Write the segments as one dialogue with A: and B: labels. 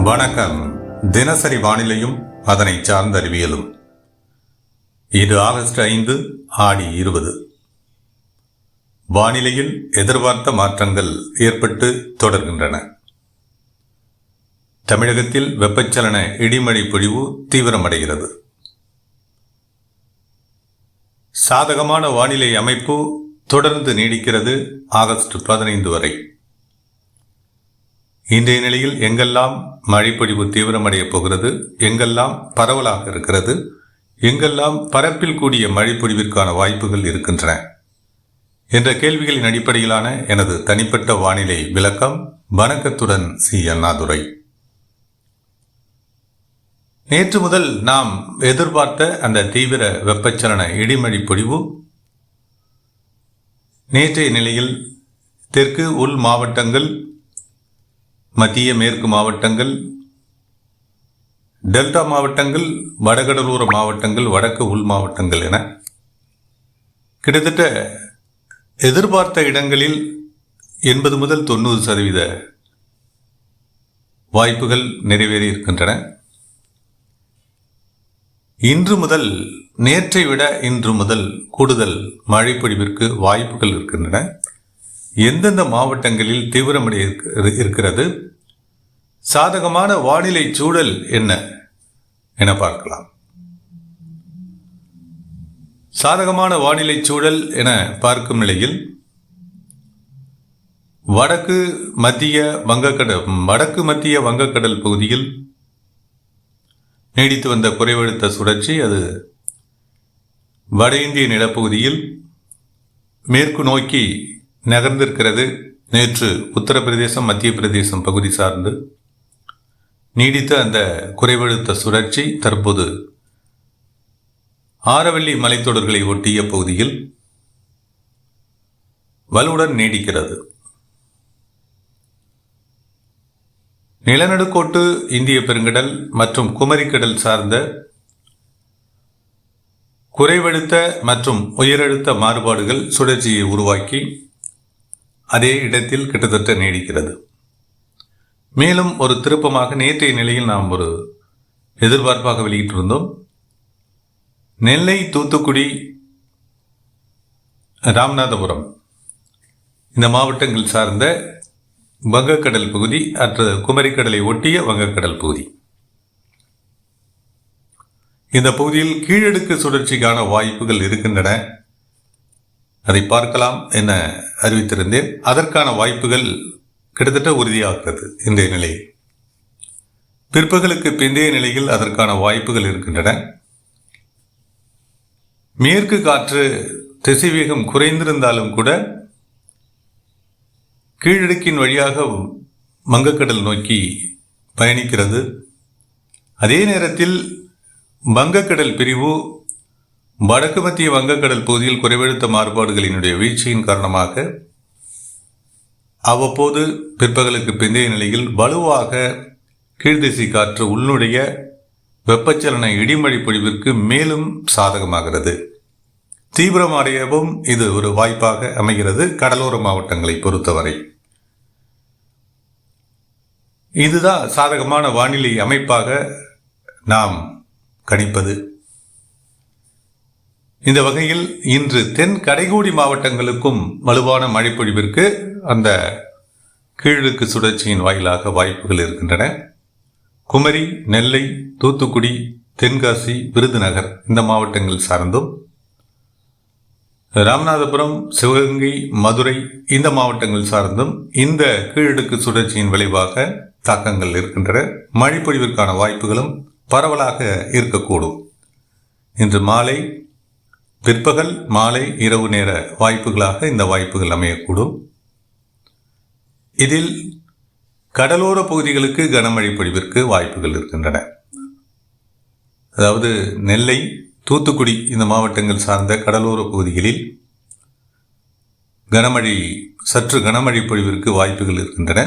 A: வணக்கம். தினசரி வானிலையும் அதனை சார்ந்த அறிவியலும். இது ஆகஸ்ட் 5 ஆடி 20. வானிலையில் எதிர்பார்த்த மாற்றங்கள் ஏற்பட்டு தொடர்கின்றன. தமிழகத்தில் வெப்பச்சலன இடிமழை பொழிவு தீவிரமடைகிறது. சாதகமான வானிலை அமைப்பு தொடர்ந்து நீடிக்கிறது ஆகஸ்ட் 15 வரை. இன்றைய நிலையில் எங்கெல்லாம் மழைப்பொழிவு தீவிரமடையப் போகிறது, எங்கெல்லாம் பரவலாக இருக்கிறது, எங்கெல்லாம் பரப்பில் கூடிய மழைப்பொழிவிற்கான வாய்ப்புகள் இருக்கின்றன என்ற கேள்விகளின் அடிப்படையிலான எனது தனிப்பட்ட வானிலை விளக்கம். வணக்கத்துடன் சி. அண்ணாதுரை. நேற்று முதல் நாம் எதிர்பார்த்த அந்த தீவிர வெப்பச்சலன இடிமழை பொழிவு நேற்றைய நிலையில் தெற்கு உள் மாவட்டங்கள், மத்திய மேற்கு மாவட்டங்கள், டெல்டா மாவட்டங்கள், வடகடலோர மாவட்டங்கள், வடக்கு உள் மாவட்டங்கள் என கிட்டத்தட்ட எதிர்பார்த்த இடங்களில் 80 முதல் 90% வாய்ப்புகள் நிறைவேறி இருக்கின்றன. இன்று முதல், நேற்றை விட இன்று முதல் கூடுதல் மழைப்பொழிவிற்கு வாய்ப்புகள் இருக்கின்றன. எந்தெந்த மாவட்டங்களில் தீவிரமடைய இருக்கிறது, சாதகமான வானிலை சூழல் என்ன என பார்க்கலாம். சாதகமான வானிலை சூழல் என பார்க்கும் நிலையில் வடக்கு மத்திய வங்கக்கடல் பகுதியில் நீடித்து வந்த குறைவழுத்த சுழற்சி அது வட இந்திய நிலப்பகுதியில் மேற்கு நோக்கி நகர்ந்திருக்கிறது. நேற்று உத்தரப்பிரதேசம், மத்திய பிரதேசம் பகுதி சார்ந்து நீடித்த அந்த குறைவழுத்த சுழற்சி தற்போது ஆரவல்லி மலைத்தொடர்களை ஒட்டிய பகுதியில் வலுவுடன் நீடிக்கிறது. நிலநடுக்கோட்டு இந்திய பெருங்கடல் மற்றும் குமரிக்கடல் சார்ந்த குறைவழுத்த மற்றும் உயரழுத்த மாறுபாடுகள் சுழற்சியை உருவாக்கி அதே இடத்தில் கிட்டத்தட்ட நீடிக்கிறது. மேலும் ஒரு திருப்பமாக நேற்றைய நிலையில் நாம் ஒரு எதிர்பார்ப்பாக வெளியிட்டிருந்தோம். நெல்லை, தூத்துக்குடி, ராமநாதபுரம் இந்த மாவட்டங்கள் சார்ந்த வங்கக்கடல் பகுதி, குமரிக்கடலை ஒட்டிய வங்கக்கடல் பகுதி, இந்த பகுதியில் கீழடுக்கு சுழற்சிக்கான வாய்ப்புகள் இருக்கின்றன. அதை பார்க்கலாம் என அறிவித்திருந்தேன். அதற்கான வாய்ப்புகள் கிட்டத்தட்ட உறுதியாகிறது. இன்றைய நிலையில் பிற்பகலுக்கு பிந்தைய நிலையில் அதற்கான வாய்ப்புகள் இருக்கின்றன. மேற்கு காற்று திசைவேகம் குறைந்திருந்தாலும் கூட கீழடுக்கின் வழியாக வங்கக்கடல் நோக்கி பயணிக்கிறது. அதே நேரத்தில் வங்கக்கடல் பிரிவு வடக்கு மத்திய வங்கக்கடல் பகுதியில் குறைவழுத்த மாறுபாடுகளினுடைய வீழ்ச்சியின் காரணமாக அவ்வப்போது பிற்பகலுக்கு பிந்தைய நிலையில் வலுவாக கீழ்திசை காற்று உள்நுடைய வெப்பச்சலன இடிமழை பொழிவிற்கு மேலும் சாதகமாகிறது. தீவிரமடையவும் இது ஒரு வாய்ப்பாக அமைகிறது கடலோர மாவட்டங்களை பொறுத்தவரை. இதுதான் சாதகமான வானிலை அமைப்பாக நாம் கணிப்பது. இந்த வகையில் இன்று தென் கடைகோடி மாவட்டங்களுக்கும் வலுவான மழைப்பொழிவிற்கு அந்த கீழடுக்கு சுழற்சியின் வாயிலாக வாய்ப்புகள் இருக்கின்றன. குமரி, நெல்லை, தூத்துக்குடி, தென்காசி, விருதுநகர் இந்த மாவட்டங்கள் சார்ந்தும், ராமநாதபுரம், சிவகங்கை, மதுரை இந்த மாவட்டங்கள் சார்ந்தும் இந்த கீழடுக்கு சுழற்சியின் விளைவாக தாக்கங்கள் இருக்கின்றன. மழைப்பொழிவிற்கான வாய்ப்புகளும் பரவலாக இருக்கக்கூடும். இன்று மாலை, பிற்பகல், மாலை, இரவு நேர வாய்ப்புகளாக இந்த வாய்ப்புகள் அமையக்கூடும். இதில் கடலோர பகுதிகளுக்கு கனமழை பொழிவிற்கு வாய்ப்புகள் இருக்கின்றன. அதாவது நெல்லை, தூத்துக்குடி இந்த மாவட்டங்கள் சார்ந்த கடலோர பகுதிகளில் சற்று கனமழை பொழிவிற்கு வாய்ப்புகள் இருக்கின்றன.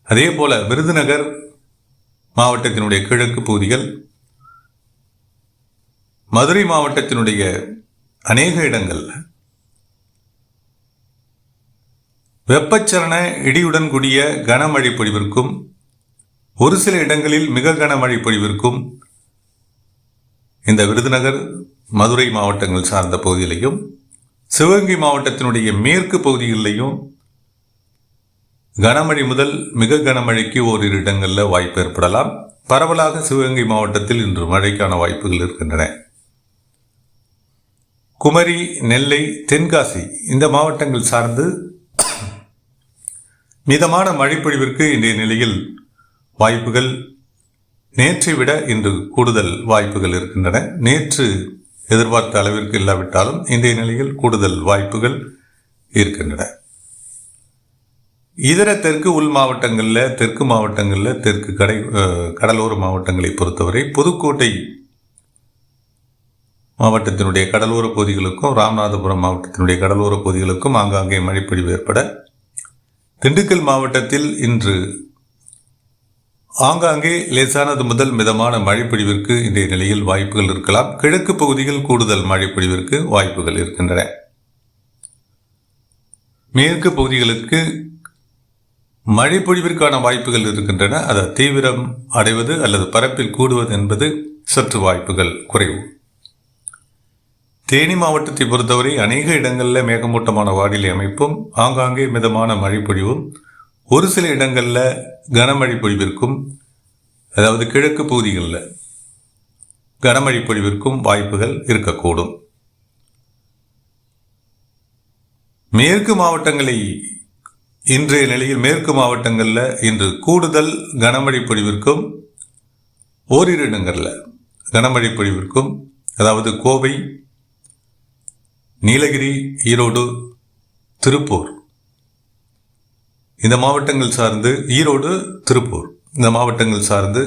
A: அதே போல விருதுநகர் மாவட்டத்தினுடைய கிழக்கு பகுதிகள், மதுரை மாவட்டத்தினுடைய அநேக இடங்கள் வெப்பச்சலன இடியுடன் கூடிய கனமழை பொழிவிற்கும் ஒரு சில இடங்களில் மிக கனமழை பொழிவிற்கும் இந்த விருதுநகர், மதுரை மாவட்டங்கள் சார்ந்த பகுதியிலையும், சிவகங்கை மாவட்டத்தினுடைய மேற்கு பகுதிகளிலையும் கனமழை முதல் மிக கனமழைக்கு ஓரிரு இடங்களில் வாய்ப்பு ஏற்படலாம். பரவலாக சிவகங்கை மாவட்டத்தில் இன்று மழைக்கான வாய்ப்புகள் இருக்கின்றன. குமரி, நெல்லை, தென்காசி இந்த மாவட்டங்கள் சார்ந்து மிதமான மழைப்பொழிவிற்கு இன்றைய நிலையில் வாய்ப்புகள் நேற்றை விட இன்று கூடுதல் வாய்ப்புகள் இருக்கின்றன. நேற்று எதிர்பார்த்த அளவிற்கு இல்லாவிட்டாலும் இன்றைய நிலையில் கூடுதல் வாய்ப்புகள் இருக்கின்றன. இதர தெற்கு உள் மாவட்டங்களில், தெற்கு மாவட்டங்களில், தெற்கு கடலோர மாவட்டங்களை பொறுத்தவரை புதுக்கோட்டை மாவட்டத்தினுடைய கடலோர பகுதிகளுக்கும், ராமநாதபுரம் மாவட்டத்தினுடைய கடலோர பகுதிகளுக்கும் ஆங்காங்கே மழைப்பொழிவு ஏற்பட, திண்டுக்கல் மாவட்டத்தில் இன்று ஆங்காங்கே லேசானது முதல் மிதமான மழைப்பொழிவிற்கு இன்றைய நிலையில் வாய்ப்புகள் இருக்கலாம். கிழக்கு பகுதியில் கூடுதல் மழைப்பொழிவிற்கு வாய்ப்புகள் இருக்கின்றன. மேற்கு பகுதிகளுக்கு மழைப்பொழிவிற்கான வாய்ப்புகள் இருக்கின்றன. அது தீவிரம் அடைவது அல்லது பரப்பில் கூடுவது என்பது சற்று வாய்ப்புகள் குறைவு. தேனி மாவட்டத்தை பொறுத்தவரை அநேக இடங்களில் மேகமூட்டமான வானிலை அமைப்பும், ஆங்காங்கே மிதமான மழைப்பொழிவும், ஒரு சில இடங்களில் கனமழை பொழிவிற்கும், அதாவது கிழக்கு பகுதிகளில் கனமழை பொழிவிற்கும் வாய்ப்புகள் இருக்கக்கூடும். மேற்கு மாவட்டங்களை இன்றைய நிலையில் மேற்கு மாவட்டங்களில் இன்று கூடுதல் கனமழை பொழிவிற்கும், ஓரிரு இடங்களில் கனமழை பொழிவிற்கும், அதாவது கோவை, நீலகிரி, ஈரோடு, திருப்பூர் இந்த மாவட்டங்கள் சார்ந்து, ஈரோடு, திருப்பூர் இந்த மாவட்டங்கள் சார்ந்து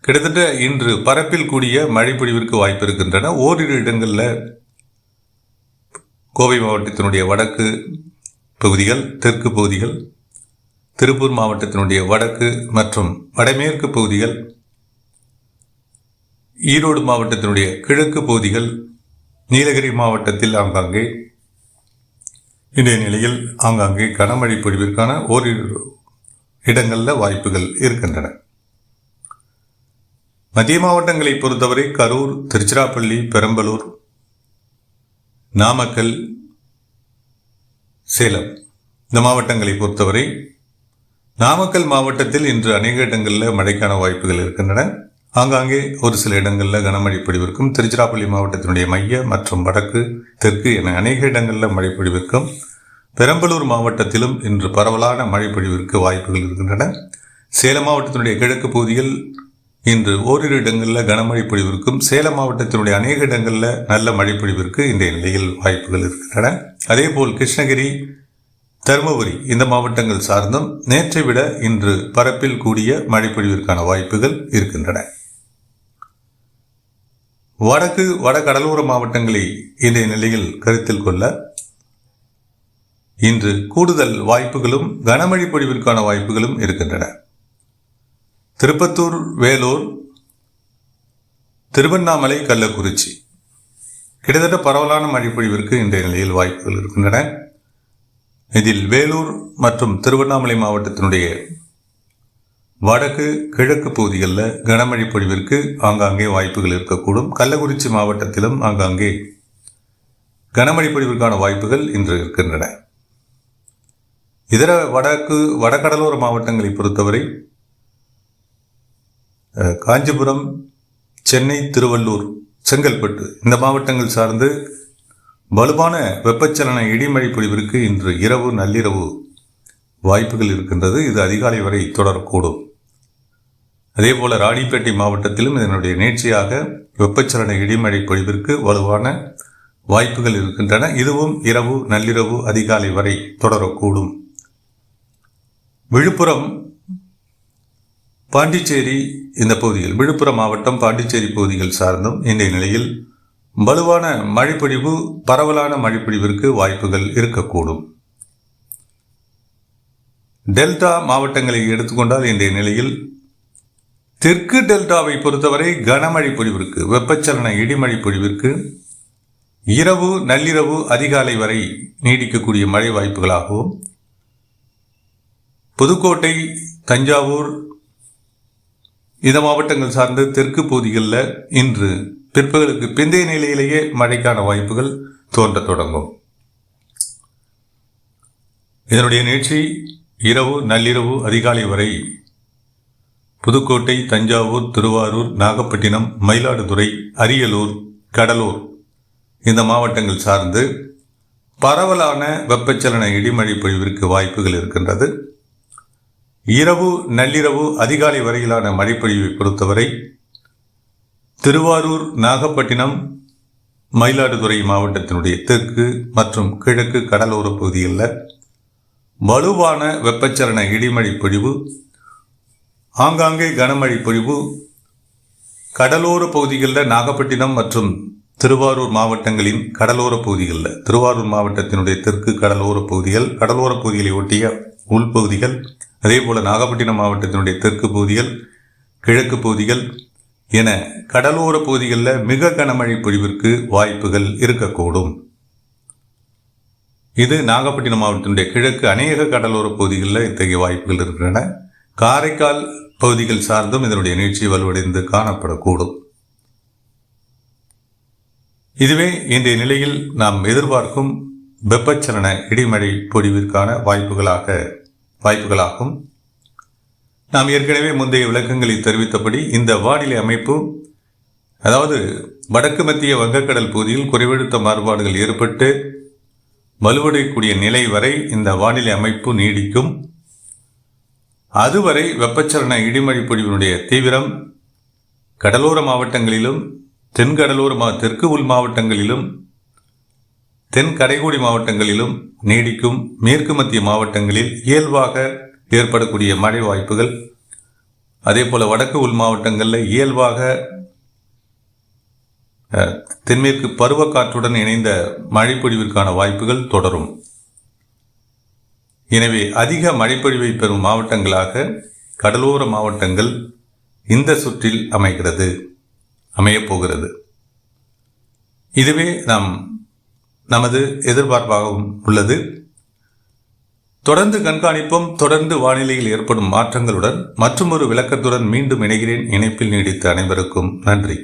A: கிட்டத்தட்ட இன்று பரப்பில் கூடிய மழை பொழிவிற்கு வாய்ப்பு இருக்கின்றன. ஓரிரு இடங்களில் கோவை மாவட்டத்தினுடைய வடக்கு பகுதிகள், தெற்கு பகுதிகள், திருப்பூர் மாவட்டத்தினுடைய வடக்கு மற்றும் வடமேற்கு பகுதிகள், ஈரோடு மாவட்டத்தினுடைய கிழக்கு பகுதிகள், நீலகிரி மாவட்டத்தில் ஆங்காங்கே இன்றைய நிலையில் ஆங்காங்கே கனமழை பொழிவிற்கான ஓரிரு இடங்களில் வாய்ப்புகள் இருக்கின்றன. மத்திய மாவட்டங்களை பொறுத்தவரை கரூர், திருச்சிராப்பள்ளி, பெரம்பலூர், நாமக்கல், சேலம் இந்த மாவட்டங்களை பொறுத்தவரை நாமக்கல் மாவட்டத்தில் இன்று அநேக இடங்களில் மழைக்கான வாய்ப்புகள் இருக்கின்றன. ஆங்காங்கே ஒரு சில இடங்களில் கனமழை பொழிவிற்கும், திருச்சிராப்பள்ளி மாவட்டத்தினுடைய மைய மற்றும் வடக்கு, தெற்கு என அநேக இடங்களில் மழை பொழிவிற்கும், பெரம்பலூர் மாவட்டத்திலும் இன்று பரவலான மழை பொழிவிற்கு வாய்ப்புகள் இருக்கின்றன. சேலம் மாவட்டத்தினுடைய கிழக்கு பகுதியில் இன்று ஓரிரு இடங்களில் கனமழை பொழிவிற்கும், சேலம் மாவட்டத்தினுடைய அநேக இடங்களில் நல்ல மழை பொழிவிற்கு இன்றைய நிலையில் வாய்ப்புகள் இருக்கின்றன. அதேபோல் கிருஷ்ணகிரி, தருமபுரி இந்த மாவட்டங்கள் சார்ந்தும் நேற்றை விட இன்று பரப்பில் கூடிய மழை பொழிவிற்கான வாய்ப்புகள் இருக்கின்றன. வடக்கு வடகடலோர மாவட்டங்களை இன்றைய நிலையில் கருத்தில் கொள்ள இன்று கூடுதல் வாய்ப்புகளும் கனமழை பொழிவிற்கான வாய்ப்புகளும் இருக்கின்றன. திருப்பத்தூர், வேலூர், திருவண்ணாமலை, கள்ளக்குறிச்சி கிட்டத்தட்ட பரவலான மழை பொழிவிற்கு இன்றைய நிலையில் வாய்ப்புகள் இருக்கின்றன. இதில் வேலூர் மற்றும் திருவண்ணாமலை மாவட்டத்தினுடைய வடக்கு கிழக்கு பகுதிகளில் கனமழை பொழிவிற்கு ஆங்காங்கே வாய்ப்புகள் இருக்கக்கூடும். கள்ளக்குறிச்சி மாவட்டத்திலும் ஆங்காங்கே கனமழை பொழிவிற்கான வாய்ப்புகள் இன்று இருக்கின்றன. இதர வடகடலோர மாவட்டங்களை பொறுத்தவரை காஞ்சிபுரம், சென்னை, திருவள்ளூர், செங்கல்பட்டு இந்த மாவட்டங்கள் சார்ந்து வலுவான வெப்பச்சலன இடிமழை பொழிவிற்கு இன்று இரவு, நள்ளிரவு வாய்ப்புகள் இருக்கின்றது. இது அதிகாலை வரை தொடரக்கூடும். அதேபோல ராணிப்பேட்டை மாவட்டத்திலும் இதனுடைய நீட்சியாக வெப்பச்சலன இடிமழை பொழிவிற்கு வலுவான வாய்ப்புகள் இருக்கின்றன. இதுவும் இரவு, நள்ளிரவு, அதிகாலை வரை தொடரக்கூடும். விழுப்புரம், பாண்டிச்சேரி இந்த பகுதியில், விழுப்புரம் மாவட்டம், பாண்டிச்சேரி பகுதிகள் சார்ந்தும் இன்றைய நிலையில் வலுவான மழைப்பொழிவு, பரவலான மழைப்பொழிவிற்கு வாய்ப்புகள் இருக்கக்கூடும். டெல்டா மாவட்டங்களை எடுத்துக்கொண்டால் இன்றைய நிலையில் தெற்கு டெல்டாவை பொறுத்தவரை கனமழை பொழிவிற்கு, வெப்பச்சலன இடிமழை பொழிவிற்கு இரவு, நள்ளிரவு, அதிகாலை வரை நீடிக்கக்கூடிய மழை வாய்ப்புகளாகவும், புதுக்கோட்டை, தஞ்சாவூர், இந்த மாவட்டங்கள் சார்ந்த தெற்கு பகுதிகளில் இன்று பிற்பகலுக்கு பிந்தைய நிலையிலேயே மழைக்கான வாய்ப்புகள் தோன்ற தொடங்கும். இதனுடைய நீட்சி இரவு, நள்ளிரவு, அதிகாலை வரை புதுக்கோட்டை, தஞ்சாவூர், திருவாரூர், நாகப்பட்டினம், மயிலாடுதுறை, அரியலூர், கடலூர் இந்த மாவட்டங்கள் சார்ந்து பரவலான வெப்பச்சலன இடிமழை பொழிவிற்கு வாய்ப்புகள் இருக்கின்றது. இரவு, நள்ளிரவு, அதிகாலை வரையிலான மழைப்பொழிவை பொறுத்தவரை திருவாரூர், நாகப்பட்டினம், மயிலாடுதுறை மாவட்டத்தினுடைய தெற்கு மற்றும் கிழக்கு கடலோர பகுதிகளில் வலுவான வெப்பச்சலன இடிமழை பொழிவு, ஆங்காங்கே கனமழை பொழிவு, கடலோர பகுதிகளில் நாகப்பட்டினம் மற்றும் திருவாரூர் மாவட்டங்களின் கடலோர பகுதிகளில், திருவாரூர் மாவட்டத்தினுடைய தெற்கு கடலோர பகுதிகள், கடலோர பகுதிகளை ஒட்டிய உள்பகுதிகள், அதே போல நாகப்பட்டினம் மாவட்டத்தினுடைய தெற்கு பகுதிகள், கிழக்கு பகுதிகள் என கடலோர பகுதிகளில் மிக கனமழை பொழிவிற்கு வாய்ப்புகள் இருக்கக்கூடும். இது நாகப்பட்டினம் மாவட்டத்தினுடைய கிழக்கு அநேக கடலோர பகுதிகளில் இத்தகைய வாய்ப்புகள் இருக்கின்றன. காரைக்கால் பகுதிகள் சார்ந்தும் இதனுடைய நீட்சி வலுவடைந்து காணப்படக்கூடும். இதுவே இன்றைய நிலையில் நாம் எதிர்பார்க்கும் வெப்பச்சலன இடிமழை பொழிவிற்கான வாய்ப்புகளாகும். நாம் ஏற்கனவே முந்தைய விளக்கங்களை தெரிவித்தபடி இந்த வானிலை அமைப்பு, அதாவது வடக்கு மத்திய வங்கக்கடல் பகுதியில் குறைவழுத்த மாறுபாடுகள் ஏற்பட்டு வலுவடையக்கூடிய நிலை வரை இந்த வானிலை அமைப்பு நீடிக்கும். அதுவரை வெப்பச்சலன இடிமழை பொழிவினுடைய தீவிரம் கடலோர மாவட்டங்களிலும், தெற்கு உள் மாவட்டங்களிலும், தென் கரைகோடி மாவட்டங்களிலும் நீடிக்கும். மேற்கு மத்திய மாவட்டங்களில் இயல்பாக ஏற்படக்கூடிய மழை வாய்ப்புகள், அதே போல வடக்கு உள் மாவட்டங்களில் இயல்பாக தென்மேற்கு பருவக்காற்றுடன் இணைந்த மழைப்பொழிவிற்கான வாய்ப்புகள் தொடரும். எனவே அதிக மழைப்பொழிவை பெறும் மாவட்டங்களாக கடலோர மாவட்டங்கள் இந்த சுற்றில் அமையப்போகிறது. இதுவே நமது எதிர்பார்ப்பாகவும் உள்ளது. தொடர்ந்து கண்காணிப்போம். தொடர்ந்து வானிலையில் ஏற்படும் மாற்றங்களுடன் மற்றொரு விளக்கத்துடன் மீண்டும் இணைகிறேன். இணைப்பில் நீடித்த அனைவருக்கும் நன்றி.